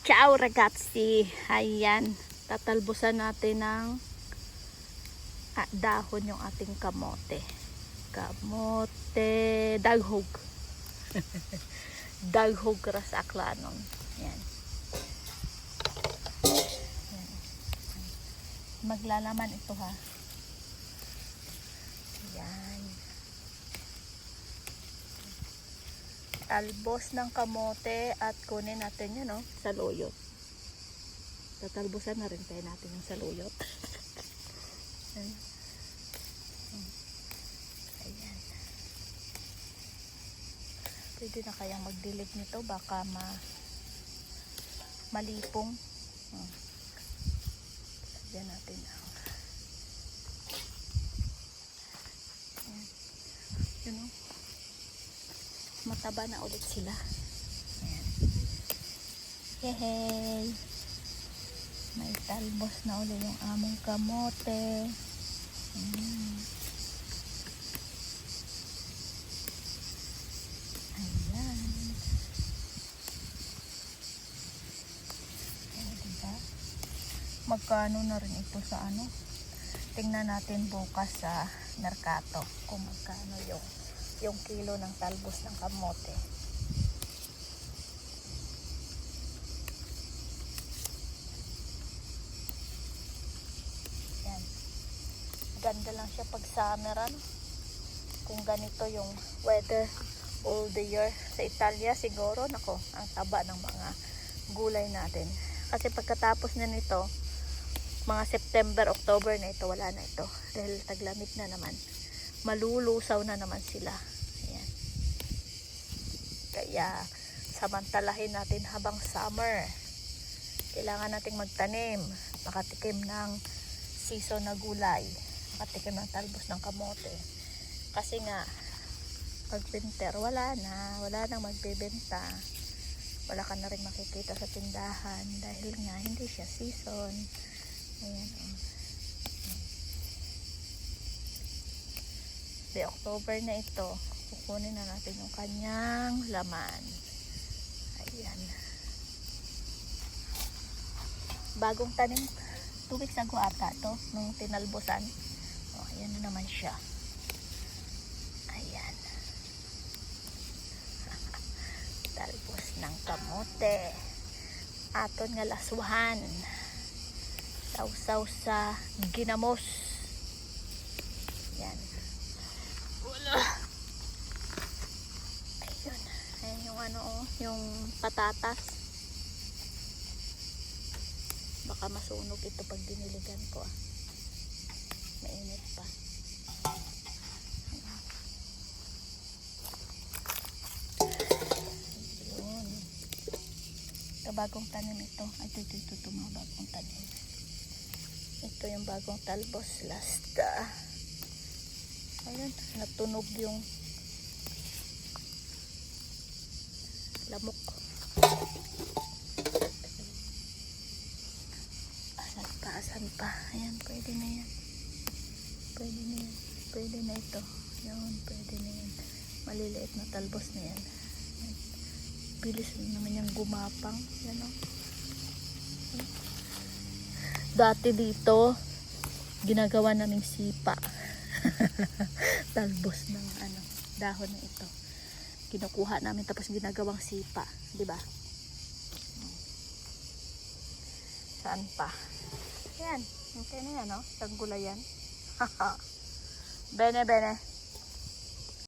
Ciao ragazzi! Ayan, tatalbusan natin ng dahon yung ating kamote. Kamote, daghog. Daghog ras aklanon. Ayan. Ayan. Maglalaman ito ha. Ayan. Talbos ng kamote at kunin natin yun, no? Saluyot. Tatalbusan na rin tayo natin yung saluyot. Ayan. Pwede na kayang magdilig nito, baka malipong. Lagyan natin ang ayan. Yun, no? Mataba na ulit sila. Ayan. Yehey! May talbos na ulit yung among kamote. Ayan. Ayan, diba? Magkano na rin ito sa ano? Tingnan natin bukas sa merkato kung magkano yung kilo ng talbos ng kamote. Yan. Ganda lang siya pag summer, ano? Kung ganito yung weather all the year. Sa Italia siguro, nako, ang taba ng mga gulay natin. Kasi pagkatapos na nito, mga September, October na ito, wala na ito. Dahil taglamig na naman. Malulusaw na naman sila. Ayan. Kaya samantalahin natin habang summer. Kailangan nating magtanim, makatikim ng season na gulay, makatikim ng talbos ng kamote. Kasi nga pag winter wala nang magbebenta. Wala ka na rin makikita sa tindahan dahil nga hindi siya season. Ayan, oh. Di October na ito, kukunin na natin yung kanyang laman. Ayan. Bagong tanim, 2 weeks ago ata to, nung tinalbosan. O, ayan na naman siya. Ayan. Talbos ng kamote. Aton nga laswahan. Sausaw sa ginamos. Ayan. Ayun. Ayan yung ano, oh, yung patatas. Baka masunog ito pag diniligan ko. Mainit pa. Ayun. Ito bagong tanim ito. Ay, ito mga bagong tanim. Ito yung bagong talbos last. Ayun, natunog yung lamok. Asan pa? Ayan, pwede na yan. Pwede na yan. Pwede na ito. Yun, pwede na yan. Maliliit na talbos na yan. Ayan. Bilis naman yung gumapang. Yan, o. Dati dito, ginagawa naming sipa. Talbos ng dahon na ito. Kinukuha namin tapos ginagawang sipa, di ba? Saan pa? Yan, okay na yan, no? Isang gulayan. Bene.